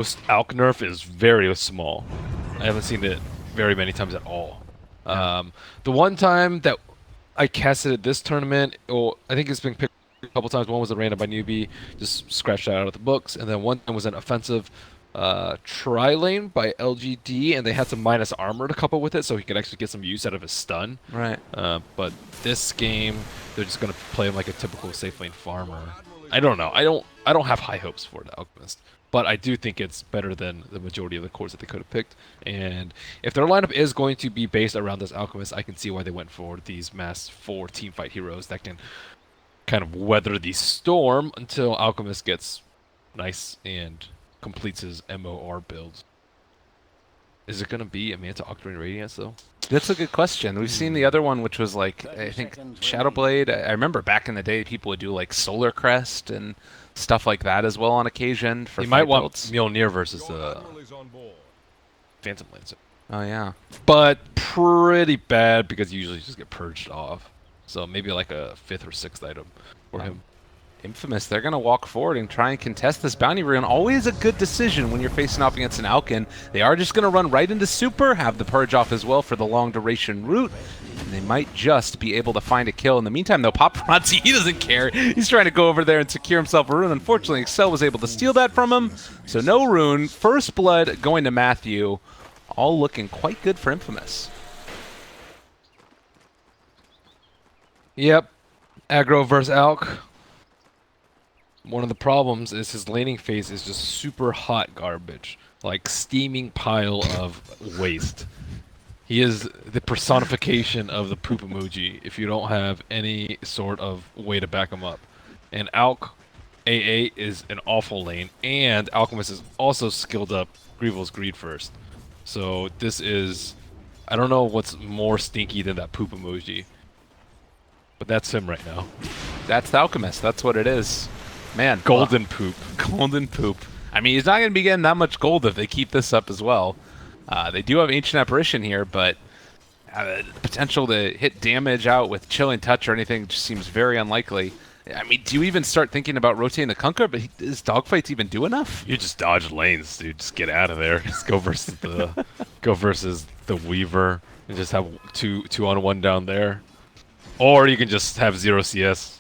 Alk nerf is very small. I haven't seen it very many times at all. The one time that I casted at this tournament, or I think it's been picked a couple times. One was a random by newbie, just scratched that out of the books, and then one time was an offensive tri-lane by LGD, and they had some minus armor to couple with it, so he could actually get some use out of his stun. Right. But this game, they're just gonna play him like a typical safe lane farmer. I don't know. I don't have high hopes for the Alchemist. But I do think it's better than the majority of the cores that they could have picked. And if their lineup is going to be based around this Alchemist, I can see why they went for these mass 4 teamfight heroes that can kind of weather the storm until Alchemist gets nice and completes his MOR build. Is it going to be a Manta Octarine Radiance, though? That's a good question. We've seen the other one, which was like, I think, Shadowblade. I remember back in the day, people would do like Solar Crest and stuff like that as well on occasion for You might want builds. Mjolnir versus Phantom Lancer. Oh, yeah. But pretty bad because you usually just get purged off. So maybe like a 5th or 6th item for him. Infamous, they're going to walk forward and try and contest this bounty rune. Always a good decision when you're facing off against an Alkin. They are just going to run right into Super, have the purge off as well for the long duration route. And they might just be able to find a kill. In the meantime, though, Paparazzi, he doesn't care. He's trying to go over there and secure himself a rune. Unfortunately, Excel was able to steal that from him. So no rune. First blood going to Matthew. All looking quite good for Infamous. Yep. Aggro versus Alk. One of the problems is his laning phase is just super hot garbage. Like steaming pile of waste. He is the personification of the poop emoji if you don't have any sort of way to back him up. And Alk AA is an awful lane, and Alchemist is also skilled up Grievel's Greed first. So this is... I don't know what's more stinky than that poop emoji. But that's him right now. That's the Alchemist. That's what it is. Man, Golden poop. Golden poop. I mean, he's not going to be getting that much gold if they keep this up as well. They do have Ancient Apparition here, but the potential to hit damage out with Chilling Touch or anything just seems very unlikely. I mean, do you even start thinking about rotating the Kunkka? But does Dogfights even do enough? You just dodge lanes, dude. Just get out of there. Just go versus the Weaver and just have two on one down there. Or you can just have 0 CS.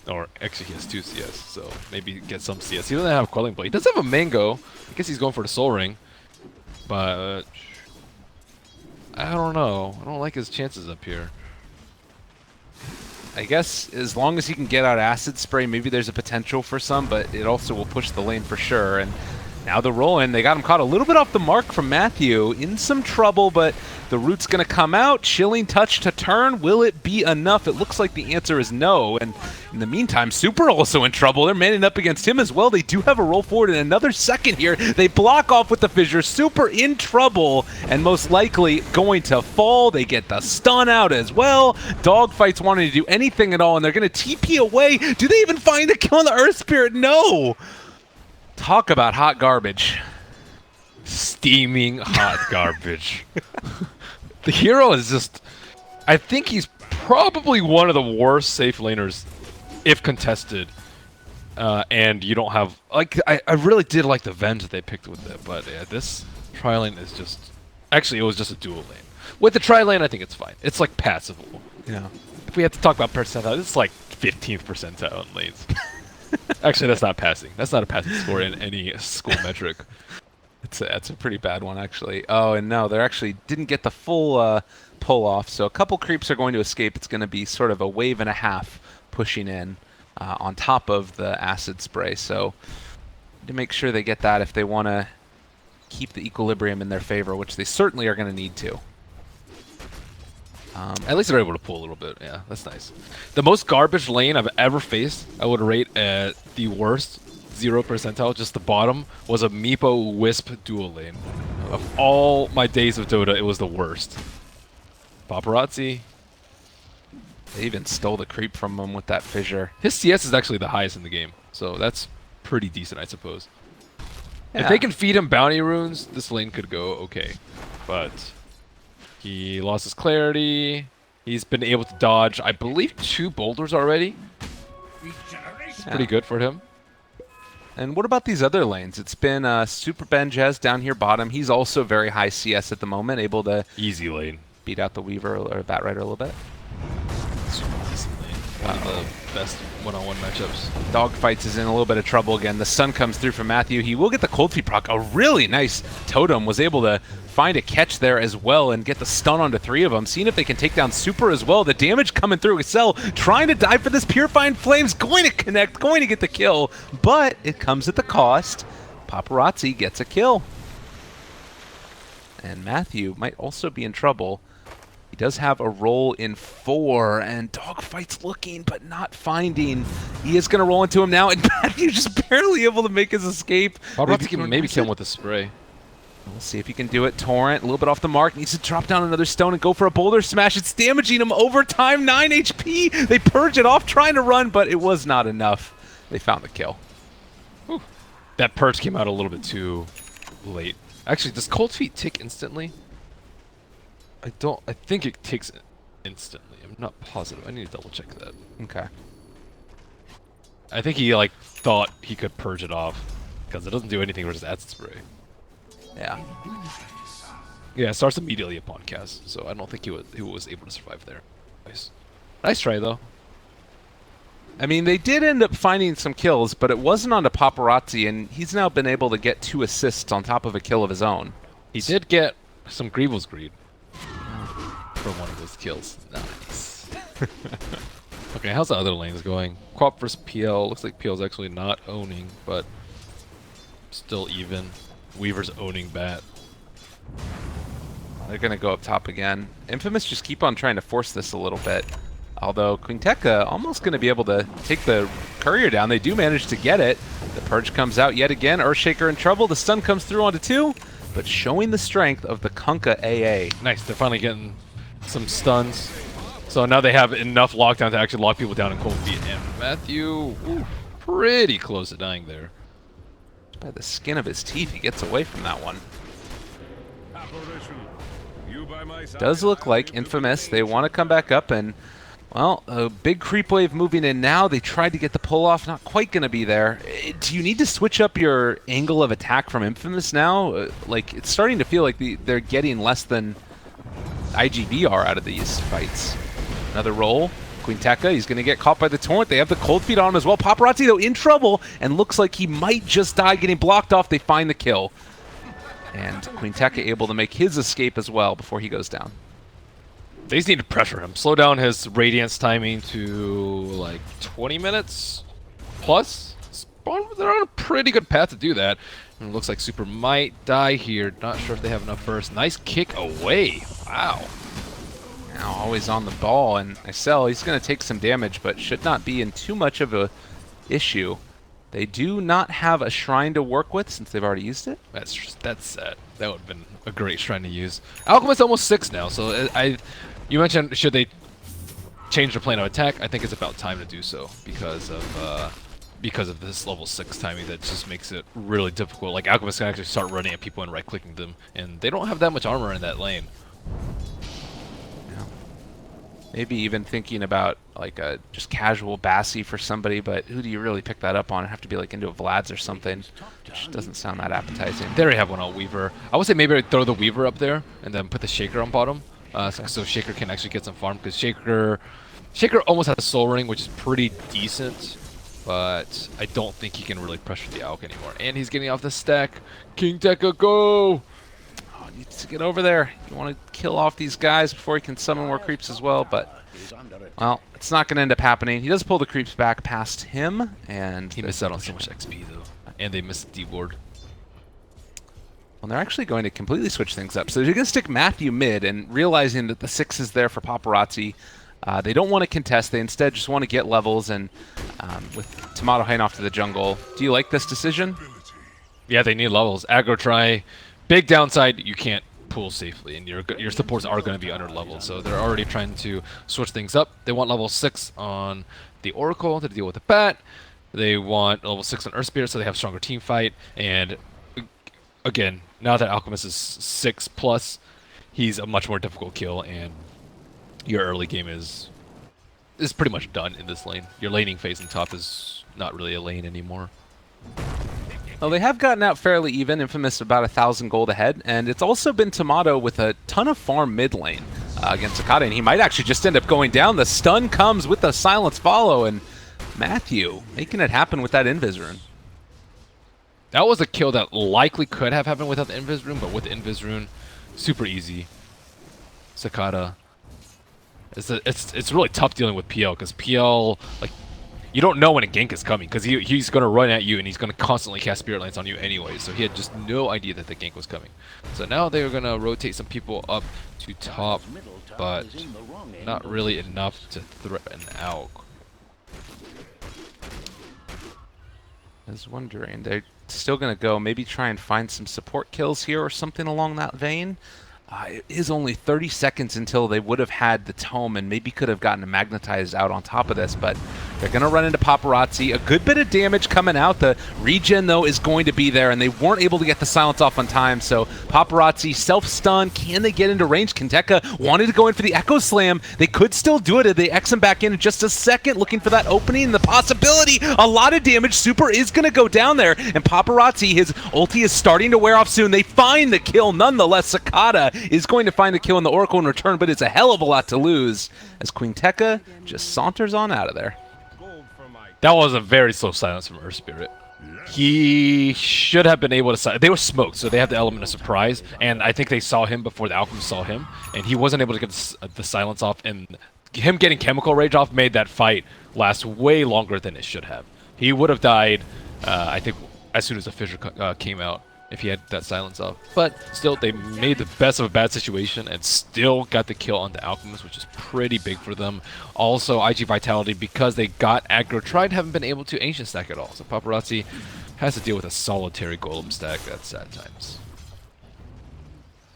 Or actually he has 2 CS, so maybe get some CS. He doesn't have Quelling Blade. He does have a Mango. I guess he's going for the Soul Ring. But I don't know. I don't like his chances up here. I guess as long as he can get out Acid Spray, maybe there's a potential for some, but it also will push the lane for sure. And now they're rolling. They got him caught a little bit off the mark from Matthew. In some trouble, but the root's going to come out. Chilling Touch to turn. Will it be enough? It looks like the answer is no. And in the meantime, Super also in trouble. They're manning up against him as well. They do have a roll forward in another second here. They block off with the fissure. Super in trouble and most likely going to fall. They get the stun out as well. Dogfights wanting to do anything at all, and they're going to TP away. Do they even find a kill on the Earth Spirit? No! Talk about hot garbage. Steaming hot garbage. The hero is just... I think he's probably one of the worst safe laners if contested. And you don't have... like I really did like the Venge that they picked with it, but yeah, this tri-lane is just... Actually, it was just a dual lane. With the tri-lane, I think it's fine. It's like passable. Yeah. If we have to talk about percentile, it's like 15th percentile in lanes. Actually, that's not passing. That's not a passing score in any school metric. That's a pretty bad one, actually. Oh, and no, they actually didn't get the full pull off. So a couple creeps are going to escape. It's going to be sort of a wave and a half pushing in on top of the Acid Spray. So to make sure they get that if they want to keep the equilibrium in their favor, which they certainly are going to need to. At least they're able to pull a little bit. Yeah, that's nice. The most garbage lane I've ever faced, I would rate at the worst 0 percentile, just the bottom, was a Meepo Wisp dual lane. Of all my days of Dota, it was the worst. Paparazzi. They even stole the creep from him with that fissure. His CS is actually the highest in the game, so that's pretty decent, I suppose. Yeah. If they can feed him bounty runes, this lane could go okay. But he lost his clarity. He's been able to dodge, I believe, 2 boulders already. It's pretty good for him. And what about these other lanes? It's been Super Benjez down here bottom. He's also very high CS at the moment, able to Easy lane. beat out the Weaver or Bat Rider a little bit. Super easy lane. One of the best one-on-one matchups. Dogfights is in a little bit of trouble again. The stun comes through from Matthew. He will get the Cold Feet proc. A really nice totem. Was able to find a catch there as well and get the stun onto 3 of them. Seeing if they can take down Super as well. The damage coming through. Excel trying to dive for this Purifying Flames. Going to connect. Going to get the kill. But it comes at the cost. Paparazzi gets a kill. And Matthew might also be in trouble. He does have a roll in 4, and Dogfight's looking but not finding. He is going to roll into him now, and Matthew just barely able to make his escape. Paparazzi can maybe kill him with a spray. We'll see if he can do it. Torrent, a little bit off the mark, needs to drop down another stone and go for a boulder smash. It's damaging him over time, 9 HP. They purge it off, trying to run, but it was not enough. They found the kill. Whew. That purge came out a little bit too late. Actually, does Cold Feet tick instantly? I think it takes instantly. I'm not positive. I need to double check that. Okay. I think he like thought he could purge it off because it doesn't do anything versus acid spray. Yeah. Yeah, it starts immediately upon cast, so I don't think he was able to survive there. Nice try though. I mean, they did end up finding some kills, but it wasn't on the Paparazzi, and he's now been able to get 2 assists on top of a kill of his own. He did get some Grievous Greed for one of those kills. Nice. Okay, how's the other lanes going? Quap versus PL. Looks like PL's actually not owning, but still even. Weaver's owning Bat. They're going to go up top again. Infamous just keep on trying to force this a little bit. Although Quinteca almost going to be able to take the Courier down. They do manage to get it. The Purge comes out yet again. Earthshaker in trouble. The stun comes through onto 2, but showing the strength of the Kunkka AA. Nice. They're finally getting some stuns. So now they have enough lockdown to actually lock people down in Cold Feet. And Matthew, ooh, pretty close to dying there. By the skin of his teeth, he gets away from that one. Does look like Infamous. They want to come back up, and well, a big creep wave moving in now. They tried to get the pull off, not quite going to be there. Do you need to switch up your angle of attack from Infamous now? Like, it's starting to feel like they're getting less than IGV are out of these fights. Another roll. Quinteca, he's going to get caught by the Torrent. They have the Cold Feet on him as well. Paparazzi, though, in trouble, and looks like he might just die getting blocked off. They find the kill. And Quinteca able to make his escape as well before he goes down. They just need to pressure him. Slow down his Radiance timing to like 20 minutes plus. They're on a pretty good path to do that. And it looks like Super might die here. Not sure if they have enough first. Nice kick away. Wow. Now always on the ball, and Icel, he's going to take some damage, but should not be in too much of a issue. They do not have a shrine to work with since they've already used it. That's sad. That would have been a great shrine to use. Alchemist's almost 6 now, so you mentioned should they change their plan of attack? I think it's about time to do so because of this level 6 timing that just makes it really difficult. Like Alchemist can actually start running at people and right-clicking them, and they don't have that much armor in that lane. Maybe even thinking about like a just casual Bassi for somebody, but who do you really pick that up on? It'd have to be like into a Vlad's or something. Which doesn't sound that appetizing. They already have one on Weaver. I would say maybe I'd throw the Weaver up there and then put the Shaker on bottom, so Shaker can actually get some farm, because Shaker almost has a Soul Ring, which is pretty decent, but I don't think he can really pressure the Alk anymore. And he's getting off the stack. King Tekka, go! Needs to get over there. You want to kill off these guys before he can summon more creeps as well, but well, it's not going to end up happening. He does pull the creeps back past him, and he missed out on so much XP though, and they missed the D-ward. Well, they're actually going to completely switch things up. So they're going to stick Matthew mid, and realizing that the 6 is there for Paparazzi, they don't want to contest. They instead just want to get levels, and with Tomato heading off to the jungle. Do you like this decision? Yeah, they need levels. Aggro try. Big downside, you can't pull safely, and your supports are going to be under leveled, so they're already trying to switch things up. They want level 6 on the Oracle to deal with the Bat. They want level 6 on Earth Spirit, so they have stronger team fight. And again, now that Alchemist is 6+, he's a much more difficult kill, and your early game is pretty much done in this lane. Your laning phase in top is not really a lane anymore. Well, they have gotten out fairly even. Infamous about 1,000 gold ahead, and it's also been Tomato with a ton of farm mid lane against Sakata, and he might actually just end up going down. The stun comes with the silence follow, and Matthew making it happen with that Invis rune. That was a kill that likely could have happened without the Invis rune, but with the Invis rune, super easy. Sakata. It's really tough dealing with PL because PL, like, you don't know when a gank is coming because he's going to run at you and he's going to constantly cast Spirit Lance on you anyway. So he had just no idea that the gank was coming. So now they're going to rotate some people up to top, but not really enough to threaten Alk. I was wondering, they're still going to go maybe try and find some support kills here or something along that vein. It is only 30 seconds until they would have had the tome and maybe could have gotten a magnetized out on top of this, but they're going to run into Paparazzi. A good bit of damage coming out. The regen, though, is going to be there, and they weren't able to get the silence off on time, so Paparazzi self-stun. Can they get into range? Kinteka wanted to go in for the Echo Slam. They could still do it if they X him back in just a second, looking for that opening and the possibility. A lot of damage. Super is going to go down there, and Paparazzi, his ulti is starting to wear off soon. They find the kill nonetheless. Sakata is going to find the kill in the Oracle in return, but it's a hell of a lot to lose as Quinteka just saunters on out of there. That was a very slow silence from Earth Spirit. He should have been able to... They were smoked, so they have the element of surprise, and I think they saw him before the Alchemist saw him, and he wasn't able to get the silence off, and him getting Chemical Rage off made that fight last way longer than it should have. He would have died, I think, as soon as the Fissure came out, if he had that silence off. But still, they made the best of a bad situation and still got the kill on the Alchemist, which is pretty big for them. Also, IG Vitality, because they got aggro tried, haven't been able to Ancient stack at all. So Paparazzi has to deal with a solitary Golem stack at sad times.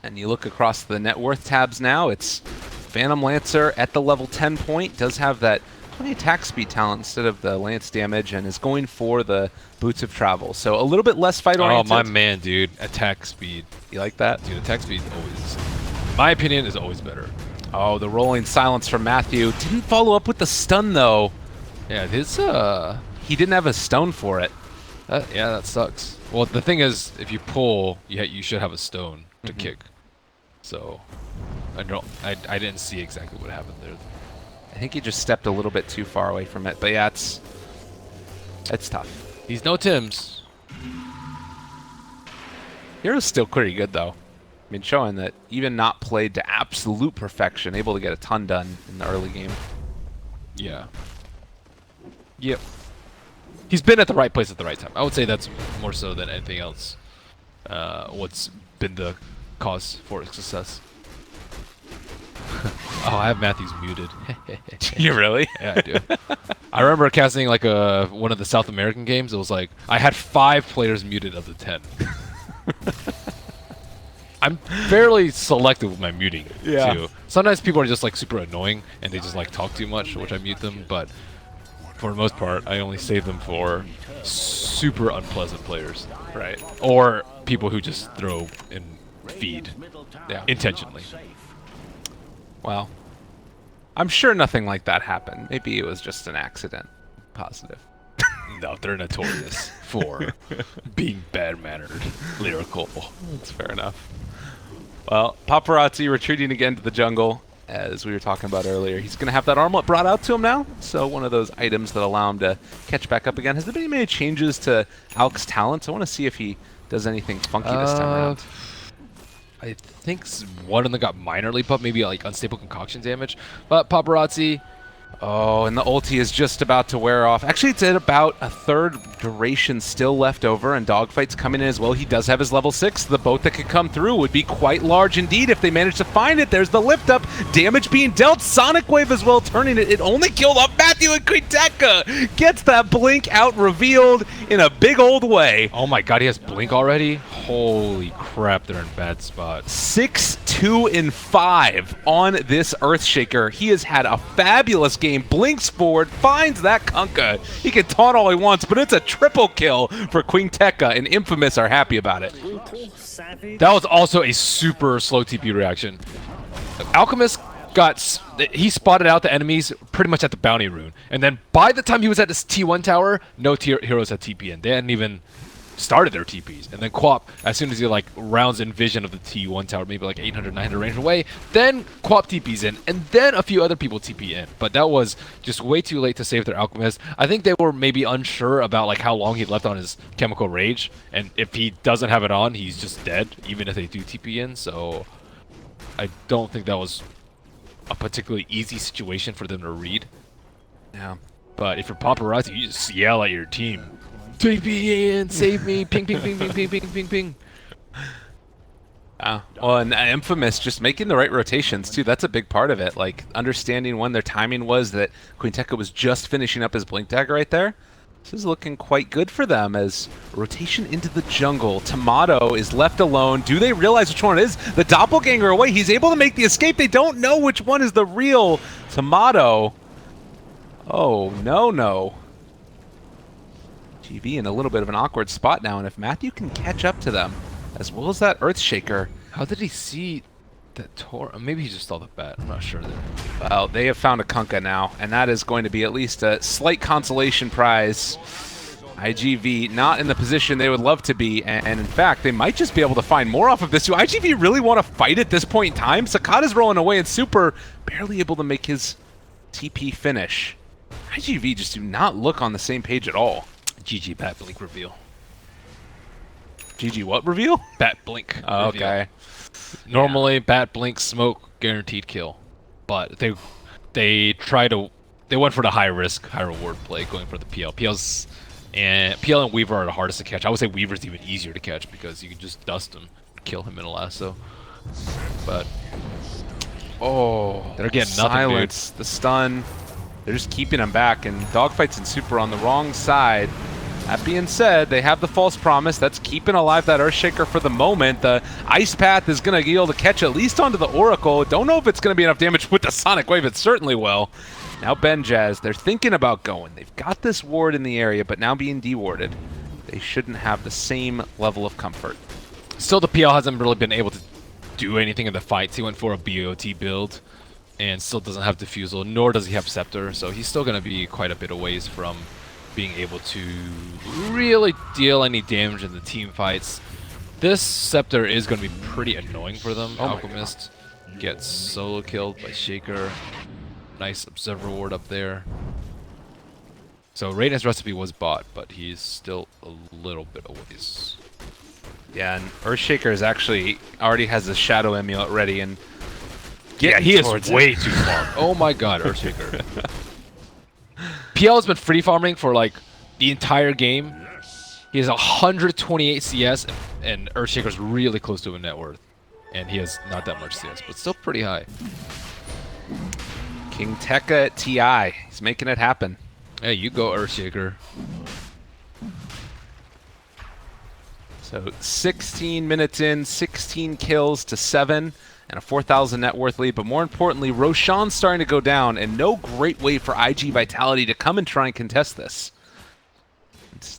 And you look across the net worth tabs now, it's Phantom Lancer at the level 10 point, does have that 20 attack speed talent instead of the lance damage, and is going for the Boots of Travel. So a little bit less fight oriented. Oh, my man, dude. Attack speed. You like that? Dude, attack speed always, in my opinion, is always better. Oh, the rolling silence from Matthew. Didn't follow up with the stun, though. Yeah, this, he didn't have a stone for it. Yeah, that sucks. Well, the thing is, if you pull, you should have a stone to kick. So, I didn't see exactly what happened there. I think he just stepped a little bit too far away from it, but yeah, it's tough. He's no Tims. Hero's still pretty good, though. I mean, showing that even not played to absolute perfection, able to get a ton done in the early game. Yeah. Yep. He's been at the right place at the right time. I would say that's more so than anything else. What's been the cause for his success. Oh, I have Matthews muted. You really? Yeah, I do. I remember casting like one of the South American games. It was like I had 5 players muted of the 10. I'm fairly selective with my muting too. Sometimes people are just like super annoying and they just like talk too much, which I mute them. But for the most part, I only save them for super unpleasant players, Right. or people who just throw and feed intentionally. Well, I'm sure nothing like that happened. Maybe it was just an accident. Positive. No, they're notorious for being bad-mannered, lyrical. That's fair enough. Well, Paparazzi retreating again to the jungle, as we were talking about earlier. He's going to have that armlet brought out to him now, so one of those items that allow him to catch back up again. Has there been any changes to Alk's talents? I want to see if he does anything funky this time around. I think one of them got minorly buffed, maybe like unstable concoction damage. But Paparazzi, oh, and the ulti is just about to wear off. Actually, it's at about a third duration still left over, and Dogfight's coming in as well. He does have his level 6. The boat that could come through would be quite large indeed if they managed to find it. There's the lift up. Damage being dealt. Sonic Wave as well, turning it. It only killed off Matthew, and Quinteka gets that blink out revealed in a big old way. oh my god, he has blink already? Holy crap, they're in bad spots. 6, 2, and 5 on this Earthshaker. He has had a fabulous game. Blinks forward, finds that Kunkka. He can taunt all he wants, but it's a triple kill for Quinteka, and Infamous are happy about it. That was also a super slow TP reaction. Alchemist he spotted out the enemies pretty much at the bounty rune, and then by the time he was at this T1 tower, no heroes had TP in. They hadn't even started their TPs, and then Quap, as soon as he like rounds in vision of the T1 tower, maybe like 800, 900 range away, then Quap TPs in, and then a few other people TP in. But that was just way too late to save their Alchemist. I think they were maybe unsure about like how long he left on his Chemical Rage, and if he doesn't have it on, he's just dead, even if they do TP in. So I don't think that was a particularly easy situation for them to read. Yeah. But if you're paparazzi, you just yell at your team. Take me in, save me, ping, ping, ping, ping, ping, ping, ping, ping. Well, and Infamous just making the right rotations too. That's a big part of it. Like understanding when their timing was, that Queen Tekka was just finishing up his Blink Dagger right there. This is looking quite good for them as rotation into the jungle. Tomato is left alone. Do they realize which one it is? The doppelganger away. He's able to make the escape. They don't know which one is the real Tomato. Oh, no. GB in a little bit of an awkward spot now, and if Matthew can catch up to them, as well as that Earthshaker. How did he see that Tor? Maybe he just saw the bat. I'm not sure there. Well, they have found a Kunkka now, and that is going to be at least a slight consolation prize. IGV not in the position they would love to be, and in fact, they might just be able to find more off of this. Do IGV really want to fight at this point in time? Sakata's rolling away, and Super barely able to make his TP finish. IGV just do not look on the same page at all. GG Bat Blink reveal. GG what reveal? Bat Blink Oh, reveal. okay. Normally, Bat Blink Smoke guaranteed kill, but they went for the high risk, high reward play, going for the PL. PL and Weaver are the hardest to catch. I would say Weaver's even easier to catch because you can just dust him, kill him in a lasso. But they're getting nothing, silence, dude. the stun. They're just keeping him back, and Dogfights and Super on the wrong side. That being said, they have the False Promise. That's keeping alive that Earthshaker for the moment. The Ice Path is going to be able to catch at least onto the Oracle. Don't know if it's going to be enough damage with the Sonic Wave. It certainly will. Now Benjaz, they're thinking about going. They've got this ward in the area, but now being dewarded, they shouldn't have the same level of comfort. Still, the PL hasn't really been able to do anything in the fights. He went for a BOT build and still doesn't have Diffusal, nor does he have Scepter, so he's still going to be quite a bit of ways from being able to really deal any damage in the team fights. This Scepter is going to be pretty annoying for them. Alchemist gets solo killed by Shaker. Nice Observer Ward up there. So Radiant's Recipe was bought, but he's still a little bit of ways. Yeah, and Earthshaker is actually already has the Shadow Amulet ready, and yeah, he is way too far. Oh my god, Earthshaker. PL has been free farming for like the entire game. He has 128 CS, and Earthshaker's really close to a net worth. And he has not that much CS, but still pretty high. King Tekka at TI. He's making it happen. Hey, you go, Earthshaker. So 16 minutes in, 16 kills to 7, and a 4,000 net worth lead. But more importantly, Roshan's starting to go down, and no great way for IG Vitality to come and try and contest this.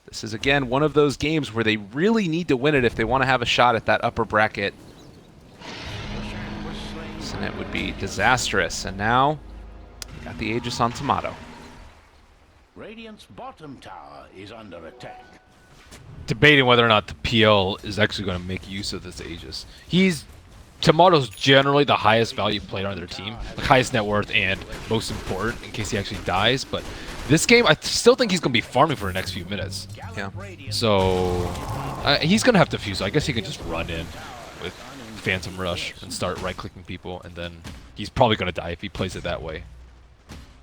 This is, again, one of those games where they really need to win it if they want to have a shot at that upper bracket. And it would be disastrous. And now, got the Aegis on Tomato. Radiant's bottom tower is under attack. Debating whether or not the PL is actually going to make use of this Aegis. Tomato's generally the highest value player on their team, the highest net worth and most important in case he actually dies. But this game, I still think he's going to be farming for the next few minutes. Yeah. So he's going to have to fuse. So I guess he can just run in with Phantom Rush and start right-clicking people, and then he's probably going to die if he plays it that way.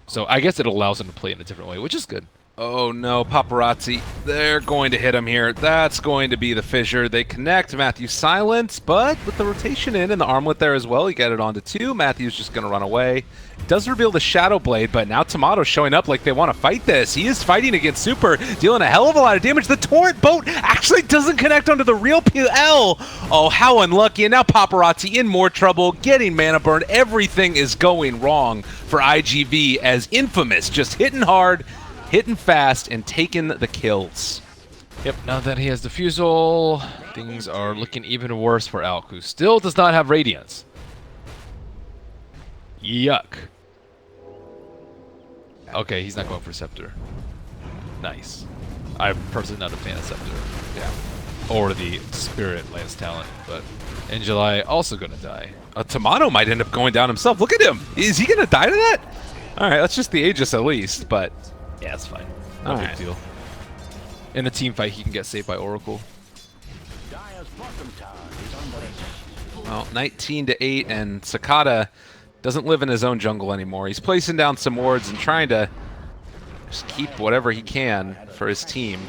So I guess it allows him to play it in a different way, which is good. Oh no, Paparazzi. They're going to hit him here. That's going to be the fissure. They connect. Matthew silence, but with the rotation in and the armlet there as well, you get it onto 2. Matthew's just going to run away. Does reveal the Shadow Blade, but now Tomato's showing up like they want to fight this. He is fighting against Super, dealing a hell of a lot of damage. The Torrent Boat actually doesn't connect onto the real PL. Oh, how unlucky. And now Paparazzi in more trouble, getting mana burn. Everything is going wrong for IGV as Infamous just hitting hard, hitting fast, and taking the kills. Yep, now that he has Diffusal, things are looking even worse for Alk, who still does not have Radiance. Yuck. Okay, he's not going for Scepter. Nice. I'm personally not a fan of Scepter. Yeah. Or the Spirit Lance talent, but in July also gonna die. Tomato might end up going down himself. Look at him. Is he going to die to that? All right, that's just the Aegis at least, but... Yeah, it's fine. No All big right. deal. In a team fight, he can get saved by Oracle. Dire's bottom tower is under attack. Well, 19 to 8, and Sakata doesn't live in his own jungle anymore. He's placing down some wards and trying to just keep whatever he can for his team.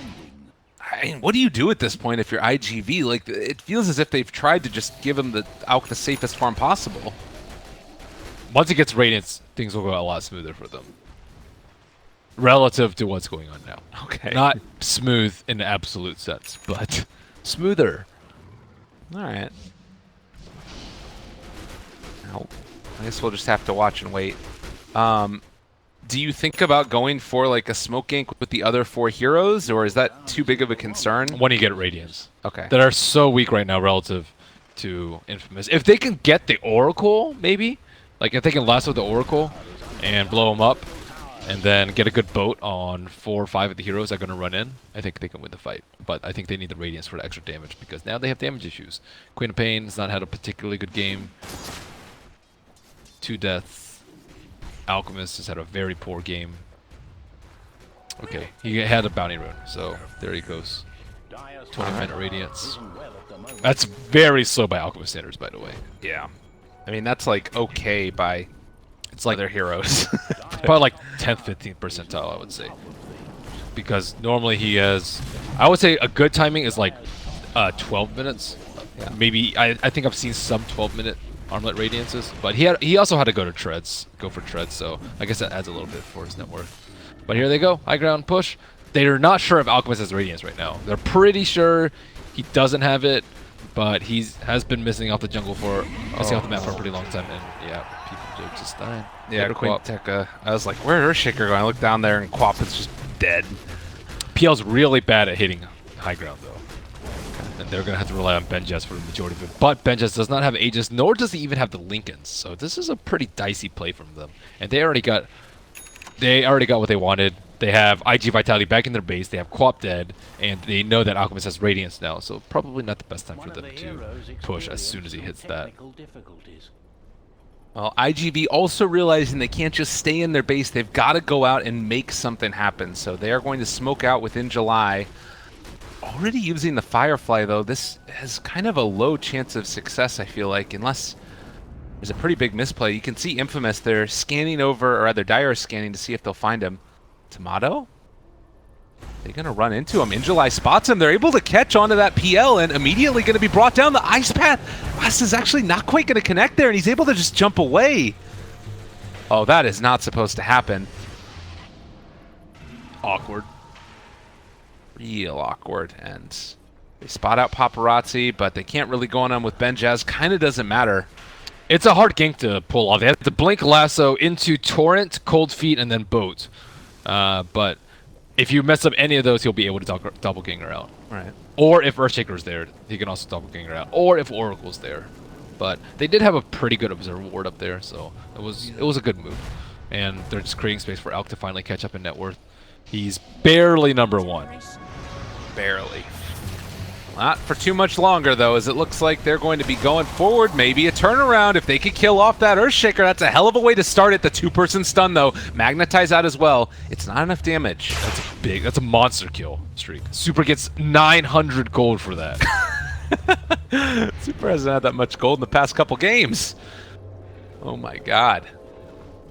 I mean, what do you do at this point if you're IGV? Like, it feels as if they've tried to just give him the safest farm possible. Once he gets Radiance, things will go a lot smoother for them. Relative to what's going on now. Okay. Not smooth in the absolute sense, but smoother. All right. Well, I guess we'll just have to watch and wait. Do you think about going for like a smoke gank with the other 4 heroes, or is that too big of a concern? When you get Radiance. Okay. That are so weak right now relative to Infamous. If they can get the Oracle, maybe? Like, if they can lasso the Oracle and blow them up, and then get a good boat on 4 or 5 of the heroes that are going to run in, I think they can win the fight. But I think they need the Radiance for the extra damage, because now they have damage issues. Queen of Pain has not had a particularly good game. 2 deaths. Alchemist has had a very poor game. Okay, he had a bounty rune, so there he goes. Dire's 20-minute Radiance. isn't well at the moment. That's very slow by Alchemist standards, by the way. Yeah. I mean, that's like okay by It's like other heroes. probably like 10th, 15th percentile, I would say. Because normally he has, I would say a good timing is like 12 minutes. Yeah. Maybe, I think I've seen some 12-minute Armlet Radiances, but he also had to go for treads, so I guess that adds a little bit for his net worth. But here they go, high ground push. They're not sure if Alchemist has Radiance right now. They're pretty sure he doesn't have it, but has been missing off the jungle off the map for a pretty long time, and yeah, people are just dying. Yeah, Later, Queen Quap. Tekka. I was like, where's Earthshaker going? I look down there and Quap is just dead. PL's really bad at hitting high ground, though. And they're going to have to rely on Benjaz for the majority of it. But Benjaz does not have Aegis, nor does he even have the Lincolns. So this is a pretty dicey play from them. And they already got what they wanted. They have IG Vitality back in their base. They have Quap dead. And they know that Alchemist has Radiance now. So probably not the best time for One of them the to heroes push as soon as he experienced hits that. technical difficulties. Well, IGV also realizing they can't just stay in their base. They've got to go out and make something happen. So they are going to smoke out within July. Already using the Firefly, though, this has kind of a low chance of success, I feel like, unless there's a pretty big misplay. You can see Infamous, they're scanning over, or rather Dire is scanning to see if they'll find him. Tomato? They're going to run into him. Injuly spots him. They're able to catch onto that PL and immediately going to be brought down the Ice Path. West is actually not quite going to connect there, and he's able to just jump away. Oh, that is not supposed to happen. Awkward. Real awkward, and they spot out Paparazzi, but they can't really go on him with Benjaz. Kind of doesn't matter. It's a hard gank to pull off. They have to blink lasso into Torrent, Cold Feet, and then Boat. But if you mess up any of those, he'll be able to doppelganger out. Right. Or if Earthshaker's there, he can also doppelganger out. Or if Oracle's there. But they did have a pretty good observer ward up there, so it was a good move. And they're just creating space for Alk to finally catch up in net worth. He's barely #1. Barely. Not for too much longer, though, as it looks like they're going to be going forward. Maybe a turnaround. If they could kill off that Earthshaker, that's a hell of a way to start it. The 2-person stun, though. Magnetize out as well. It's not enough damage. That's a monster kill streak. Super gets 900 gold for that. Super hasn't had that much gold in the past couple games. Oh my god.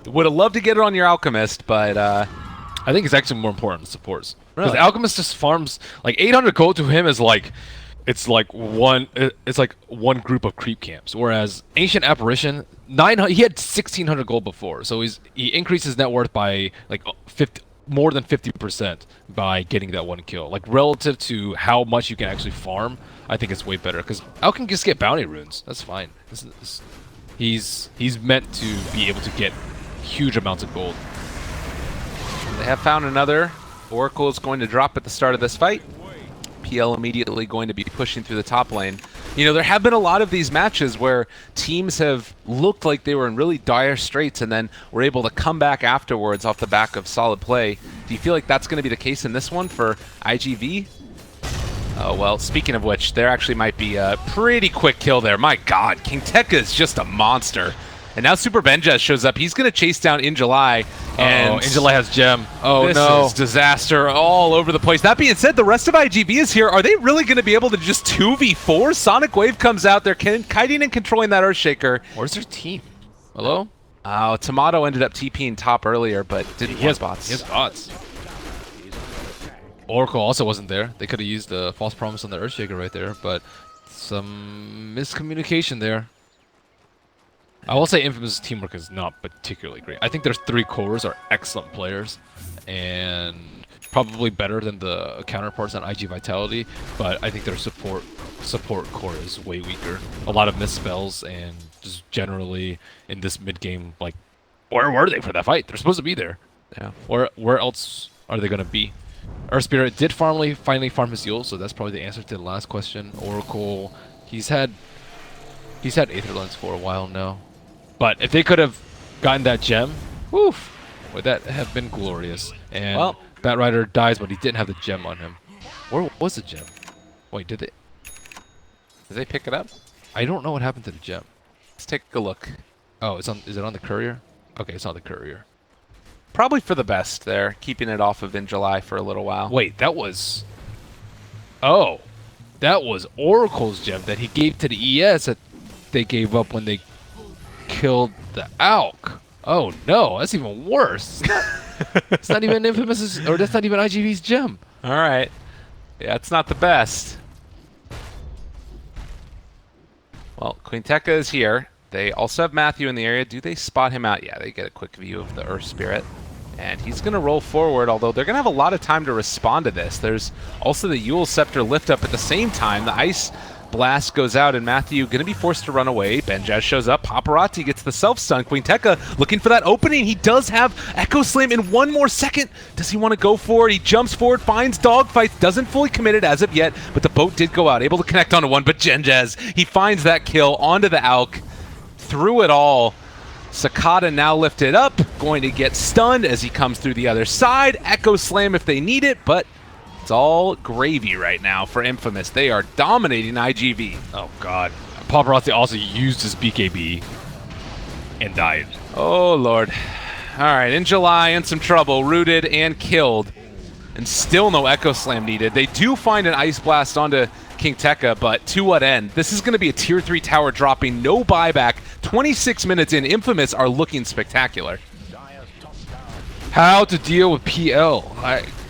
Would have loved to get it on your Alchemist, but I think it's actually more important than supports. Because Really? Alchemist just farms like 800 gold to him is like it's like one group of creep camps. Whereas Ancient Apparition, 900, he had 1600 gold before, so he increased his net worth by like 50, more than 50% by getting that one kill. Like relative to how much you can actually farm, I think it's way better. Because Alk can just get bounty runes. That's fine. He's meant to be able to get huge amounts of gold. they have found another. Oracle is going to drop at the start of this fight. PL immediately going to be pushing through the top lane. You know, there have been a lot of these matches where teams have looked like they were in really dire straits and then were able to come back afterwards off the back of solid play. Do you feel like that's going to be the case in this one for IGV? Oh, well, speaking of which, there actually might be a pretty quick kill there. My god, King Tekka is just a monster. And now Super Benja shows up. He's going to chase down In July. And In July has gem. Oh, this no. is disaster all over the place. That being said, the rest of IGV is here. Are they really going to be able to just 2v4? Sonic Wave comes out. They're kiting and controlling that Earthshaker. Where's their team? Hello? Oh, Tomato ended up TPing top earlier, but didn't He has bots. He has bots. Oracle also wasn't there. They could have used the false promise on the Earthshaker right there, but some miscommunication there. I will say Infamous' teamwork is not particularly great. I think their 3 cores are excellent players and probably better than the counterparts on IG Vitality, but I think their support core is way weaker. A lot of misspells and just generally in this mid game, like, where were they for that fight? They're supposed to be there. Yeah. Where else are they gonna be? Earth Spirit did finally farm his Yule, so that's probably the answer to the last question. Oracle, he's had Aether Lens for a while now. But if they could have gotten that gem, woof, would that have been glorious. And Well, Batrider dies, but he didn't have the gem on him. Where was the gem? Wait, did they pick it up? I don't know what happened to the gem. Let's take a look. Oh, is it on the courier? Okay, it's on the courier. Probably for the best there, keeping it off of In July for a little while. Wait, that was... Oh, that was Oracle's gem that he gave to the ES that they gave up when they killed the Alk. Oh no, that's even worse. It's not even Infamous, or that's not even IGV's gem. All right. Yeah, it's not the best. Well, Queen Tekka is here. They also have Matthew in the area. Do they spot him out? Yeah, they get a quick view of the Earth Spirit. And he's going to roll forward, although they're going to have a lot of time to respond to this. There's also the Yule Scepter lift up at the same time. The Ice Blast goes out, and Matthew going to be forced to run away. Benjaz shows up. Paparazzi gets the self-stun. Queen Tekka looking for that opening. He does have Echo Slam in 1 more second. Does he want to go for it? He jumps forward, finds Dogfight. Doesn't fully commit it as of yet, but the boat did go out. Able to connect onto one, but Benjaz, he finds that kill onto the Alk. Through it all. Sakata now lifted up, going to get stunned as he comes through the other side. Echo Slam if they need it, but it's all gravy right now for Infamous. They are dominating IGV. Oh god. Paparazzi also used his BKB and died. Oh lord. Alright, In July in some trouble, rooted and killed. And still no Echo Slam needed. They do find an Ice Blast onto King Tekka, but to what end? This is going to be a tier 3 tower dropping, no buyback. 26 minutes in, Infamous are looking spectacular. How to deal with PL.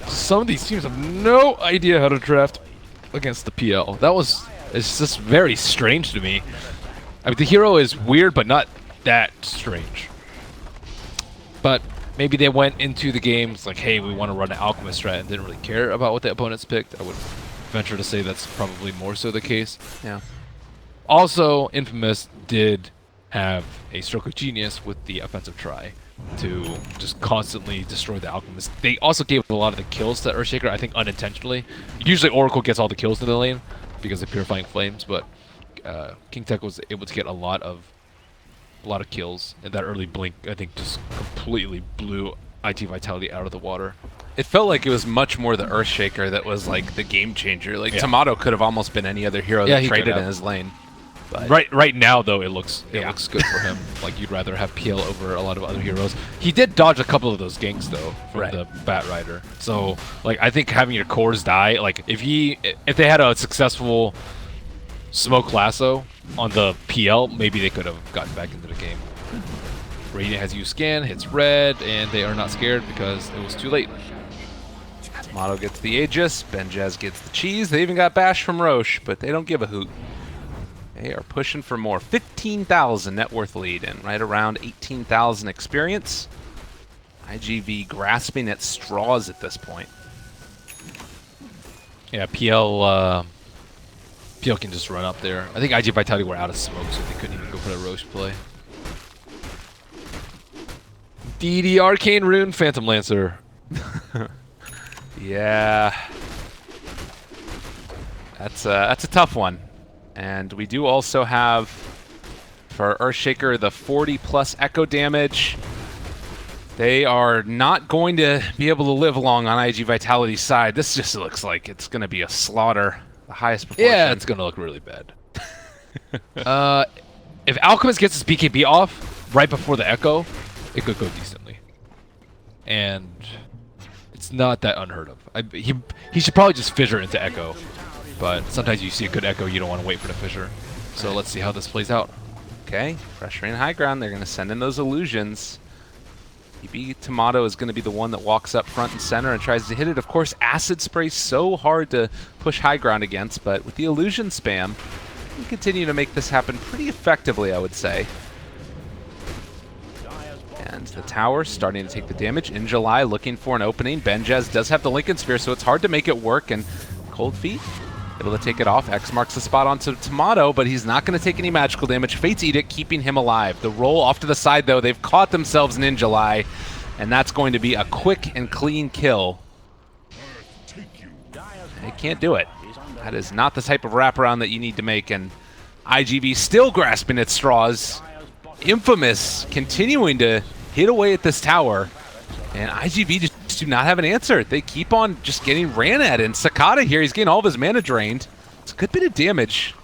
Some of these teams have no idea how to draft against the PL. It's just very strange to me. I mean, the hero is weird, but not that strange. But maybe they went into the games like, hey, we want to run an Alchemist strat and didn't really care about what the opponents picked. I would venture to say that's probably more so the case. Yeah. Also, Infamous did have a stroke of genius with the offensive try to just constantly destroy the Alchemist. They also gave a lot of the kills to Earthshaker, I think unintentionally. Usually Oracle gets all the kills in the lane because of Purifying Flames, but King Tekka was able to get a lot of kills, and that early blink, I think, just completely blew IT Vitality out of the water. It felt like it was much more the Earthshaker that was like the game changer. Like Tomato could have almost been any other hero that traded in his lane. But Right now, though, it looks good for him. Like, you'd rather have PL over a lot of other heroes. He did dodge a couple of those ganks, though, from the Batrider. So, like, I think having your cores die, like, if they had a successful smoke lasso on the PL, maybe they could have gotten back into the game. Radiant has used scan, hits red, and they are not scared because it was too late. Tomato gets the Aegis, Benjaz gets the cheese. They even got Bash from Roche, but they don't give a hoot. They are pushing for more. 15,000 net worth lead and right around 18,000 experience. IGV grasping at straws at this point. Yeah, PL can just run up there. I think IG Vitality were out of smoke, so they couldn't even go for the Roche play. DD Arcane Rune Phantom Lancer. Yeah. That's a tough one. And we do also have, for Earthshaker, the 40+ echo damage. They are not going to be able to live long on IG Vitality's side. This just looks like it's going to be a slaughter. The highest proportion. Yeah, it's going to look really bad. If Alchemist gets his BKB off right before the Echo, it could go decently. And it's not that unheard of. He should probably just fissure into Echo. But sometimes you see a good Echo, you don't want to wait for the fissure. So let's see how this plays out. Okay, pressuring high ground. They're going to send in those illusions. EB Tomato is going to be the one that walks up front and center and tries to hit it. Of course, Acid Spray so hard to push high ground against, but with the illusion spam, we continue to make this happen pretty effectively, I would say. And the tower starting to take the damage. In July, looking for an opening. Benjaz does have the Lincoln Sphere, so it's hard to make it work. And Cold Feet able to take it off. X marks the spot onto Tomato, but he's not going to take any magical damage. Fate's Edict keeping him alive. The roll off to the side, though. They've caught themselves in July, and that's going to be a quick and clean kill. They can't do it. That is not the type of wraparound that you need to make, and IGV still grasping at straws. Infamous continuing to hit away at this tower, and IGV just do not have an answer. They keep on just getting ran at, and Sakata here, he's getting all of his mana drained. It's a good bit of damage.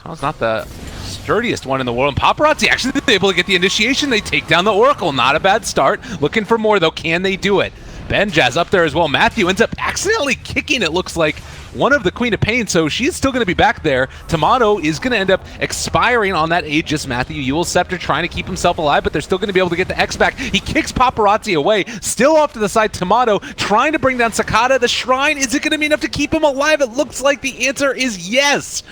It's not the sturdiest one in the world. And Paparazzi actually able to get the initiation. They take down the Oracle. Not a bad start. Looking for more, though. Can they do it? Benjaz up there as well. Matthew ends up accidentally kicking, it looks like, one of the Queen of Pain, so she is still going to be back there. Tomato is going to end up expiring on that Aegis. Matthew Ewell Scepter trying to keep himself alive, but they're still going to be able to get the X back. He kicks Paparazzi away. Still off to the side, Tomato trying to bring down Sakata. The Shrine, is it going to be enough to keep him alive? It looks like the answer is yes.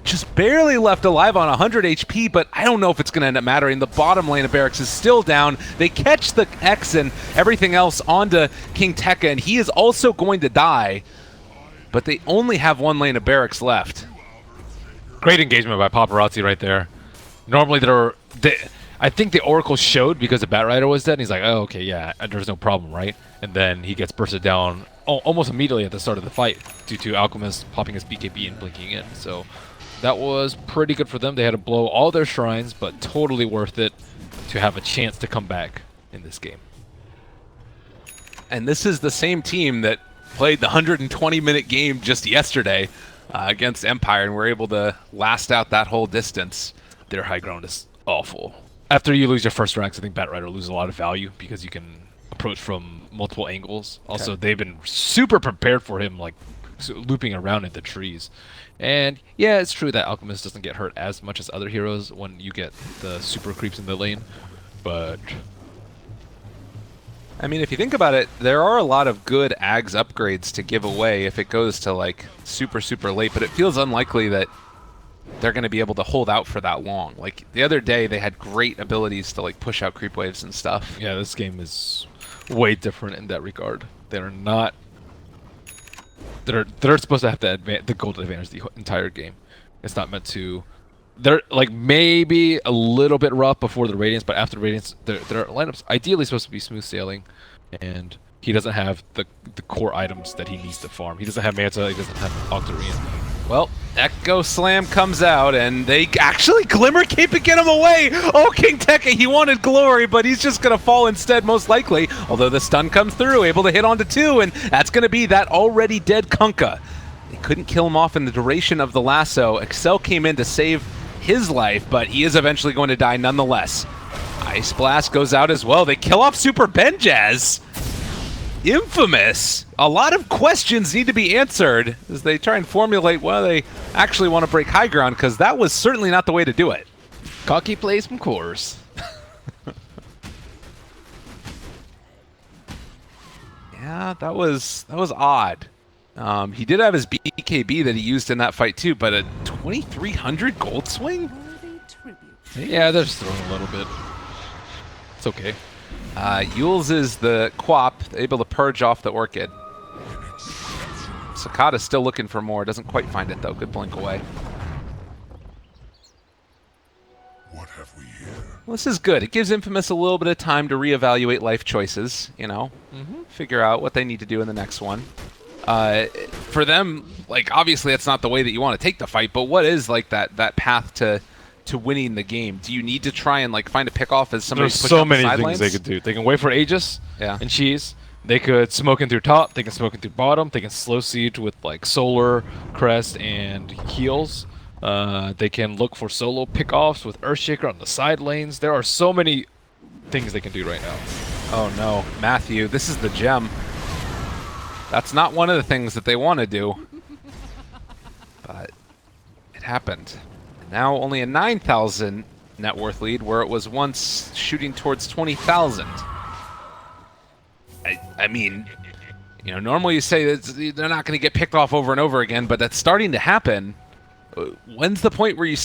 Just barely left alive on 100 HP, but I don't know if it's going to end up mattering. The bottom lane of Barracks is still down. They catch the X and everything else onto King Tekka, and he is also going to die. But they only have one lane of Barracks left. Great engagement by Paparazzi right there. Normally I think the Oracle showed because the Bat Rider was dead, and he's like, oh, okay, yeah, there's no problem, right? And then he gets bursted down almost immediately at the start of the fight due to Alchemist popping his BKB and blinking in. So that was pretty good for them. They had to blow all their shrines, but totally worth it to have a chance to come back in this game. And this is the same team that played the 120-minute game just yesterday against Empire, and were able to last out that whole distance. Their high ground is awful. After you lose your first ranks, I think Bat Rider loses a lot of value because you can approach from multiple angles. Also, okay, they've been super prepared for him, like looping around in the trees. And yeah, it's true that Alchemist doesn't get hurt as much as other heroes when you get the super creeps in the lane, but I mean, if you think about it, there are a lot of good Ags upgrades to give away if it goes to like super late, but it feels unlikely that they're going to be able to hold out for that long. Like the other day, they had great abilities to like push out creep waves and stuff. yeah, this game is way different in that regard. They're not. They're supposed to have the gold advantage the entire game. It's not meant to. They're like maybe a little bit rough before the Radiance, but after the Radiance, their lineups ideally supposed to be smooth sailing, and he doesn't have the core items that he needs to farm. He doesn't have Manta. He doesn't have Octarine. Well, Echo Slam comes out, and they actually Glimmer Cape and get him away! Oh, King Tekka, he wanted glory, but he's just going to fall instead, most likely. Although the stun comes through, able to hit onto 2, and that's going to be that already dead Kunkka. They couldn't kill him off in the duration of the lasso. Excel came in to save his life, but he is eventually going to die nonetheless. Ice Blast goes out as well. They kill off Super Benjaz. Infamous. A lot of questions need to be answered as they try and formulate whether they actually want to break high ground, because that was certainly not the way to do it. Cocky plays from course. Yeah, that was odd. He did have his BKB that he used in that fight too, but a 2,300 gold swing? Yeah, they're just throwing a little bit. It's okay. Yules is the Quap, able to purge off the Orchid. Sakata's still looking for more, doesn't quite find it though. Good blink away. What have we here? Well, this is good. It gives Infamous a little bit of time to reevaluate life choices, you know? Figure out what they need to do in the next one. for them, like, obviously that's not the way that you want to take the fight, but what is, like, that path to winning the game? Do you need to try and, like, find a pickoff as somebody There's push so out the many sidelines? things they could do. They can wait for Aegis Yeah. and cheese. They could smoke in through top. They can smoke in through bottom. They can slow siege with like solar, crest, and heals. They can look for solo pickoffs with Earthshaker on the side lanes. There are so many things they can do right now. Oh no, Matthew, this is the gem. That's not one of the things that they want to do. But it happened. And now only a 9,000 net worth lead where it was once shooting towards 20,000. I mean, you know, normally you say that they're not going to get picked off over and over again, but that's starting to happen. When's the point where you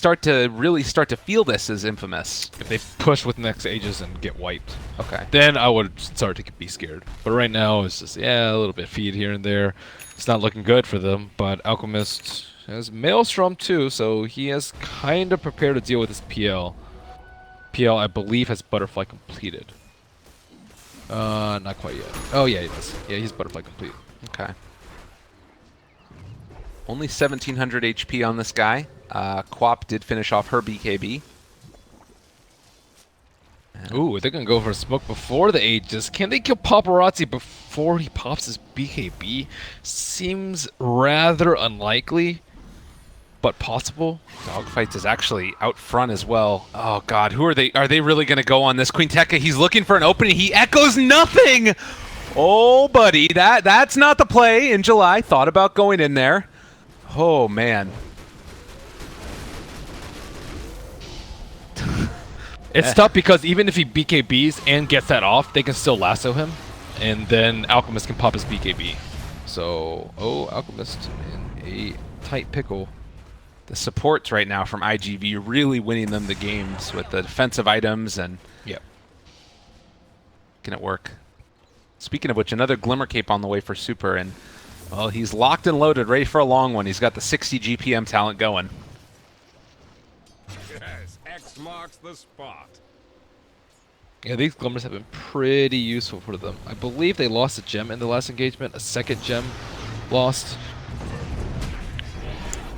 really start to feel this as Infamous? If they push with next Aegis and get wiped, Okay. then I would start to be scared. But right now, it's just, yeah, a little bit feed here and there. It's not looking good for them, but Alchemist has Maelstrom too, so he has kind of prepared to deal with his PL. PL, I believe, has Butterfly completed. Not quite yet. Oh, yeah, he does. Yeah, he's Butterfly complete. Okay. Only 1,700 HP on this guy. Quap did finish off her BKB. Ooh, they're going to go for a smoke before the Aegis. Can they kill Paparazzi before he pops his BKB? Seems rather unlikely, but possible. Dogfights is actually out front as well. Oh god, who are they? Are they really going to go on this? Queen Tekka, he's looking for an opening. He echoes nothing! Oh, buddy, that's not the play in July. Thought about going in there. Oh, man. It's tough because even if he BKBs and gets that off, they can still lasso him, and then Alchemist can pop his BKB. So, Alchemist in a tight pickle. The supports right now from IGV really winning them the games with the defensive items and Yep. making it work. Speaking of which, another Glimmer Cape on the way for Super, and, well, he's locked and loaded, ready for a long one. He's got the 60 GPM talent going. Yes, X marks the spot. Yeah, these glimmers have been pretty useful for them. I believe they lost a gem in the last engagement, a second gem lost.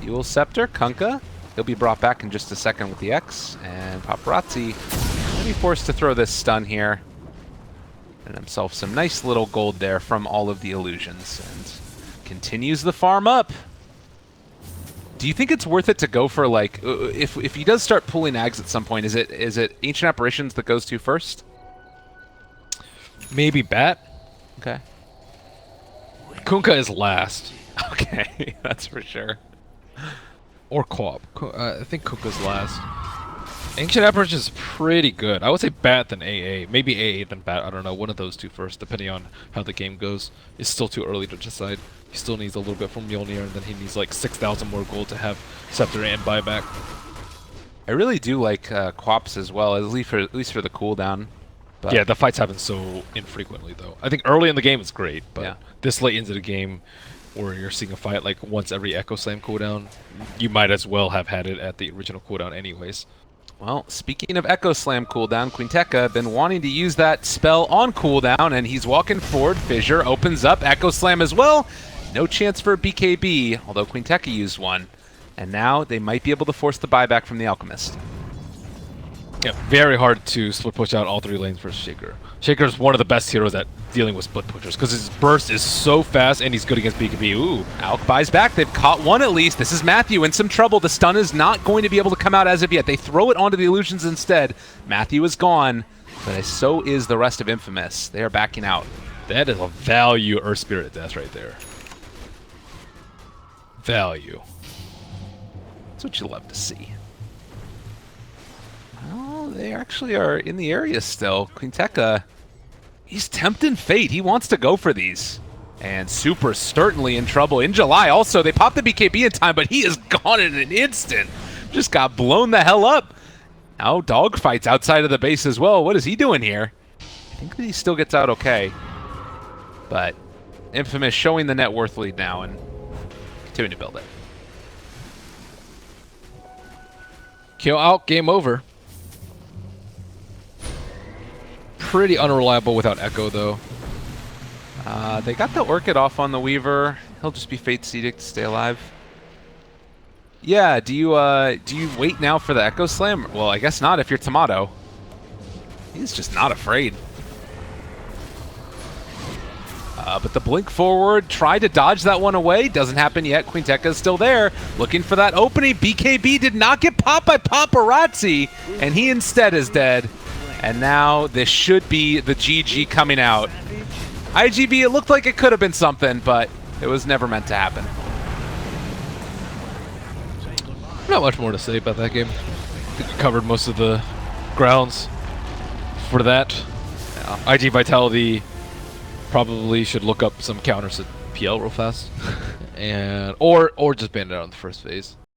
Eul Scepter, Kunkka. He'll be brought back in just a second with the X, and Paparazzi will be forced to throw this stun here. And himself some nice little gold there from all of the illusions, and continues the farm up. Do you think it's worth it to go for, like, if he does start pulling Ags at some point, is it Ancient Apparitions that goes to first? Maybe Bat. Okay. Kunkka is last. Okay, that's for sure. Or Quap. I think Kunkka's last. Ancient Apparition is pretty good. I would say Bat then AA. Maybe AA then Bat. I don't know. One of those two first, depending on how the game goes. It's still too early to decide. He still needs a little bit from Mjolnir, and then he needs like 6,000 more gold to have Scepter and buyback. I really do like Quaps as well, at least for the cooldown. But Yeah, the fights happen so infrequently, though. I think early in the game it's great, but Yeah. this late into the game, where you're seeing a fight like once every Echo Slam cooldown, you might as well have had it at the original cooldown anyways. Well, speaking of Echo Slam cooldown, Queen Tekka been wanting to use that spell on cooldown, and he's walking forward. Fissure opens up, Echo Slam as well. No chance for a BKB, although Queen Tekka used one. And now they might be able to force the buyback from the Alchemist. Yeah, very hard to split push out all three lanes versus Shaker. Shaker is one of the best heroes at dealing with split pushers because his burst is so fast and he's good against BKB. Ooh. Alk buys back. They've caught one at least. This is Matthew in some trouble. The stun is not going to be able to come out as of yet. They throw it onto the illusions instead. Matthew is gone, but so is the rest of Infamous. They are backing out. That is a value Earth Spirit death right there. Value. That's what you love to see. Well, they actually are in the area still. Queen Tekka, he's tempting fate. He wants to go for these. And Super certainly in trouble. In July also, they popped the BKB in time, but he is gone in an instant. Just got blown the hell up. Now dogfights outside of the base as well. What is he doing here? I think that he still gets out okay. But Infamous showing the net worth lead now and continuing to build it. Kill out, game over. Pretty unreliable without Echo, though. They got the Orchid off on the Weaver. He'll just be Fate's Edict to stay alive. Yeah, do you wait now for the Echo Slam? Well, I guess not if you're Tomato. He's just not afraid. But the blink forward, tried to dodge that one away. Doesn't happen yet. Queen Tekka is still there, looking for that opening. BKB did not get popped by Paparazzi, and he instead is dead. And now this should be the GG coming out. IGV, it looked like it could have been something, but it was never meant to happen. Not much more to say about that game. I think we covered most of the grounds for that. IG Vitality probably should look up some counters at PL real fast, and or just ban it out in the first phase.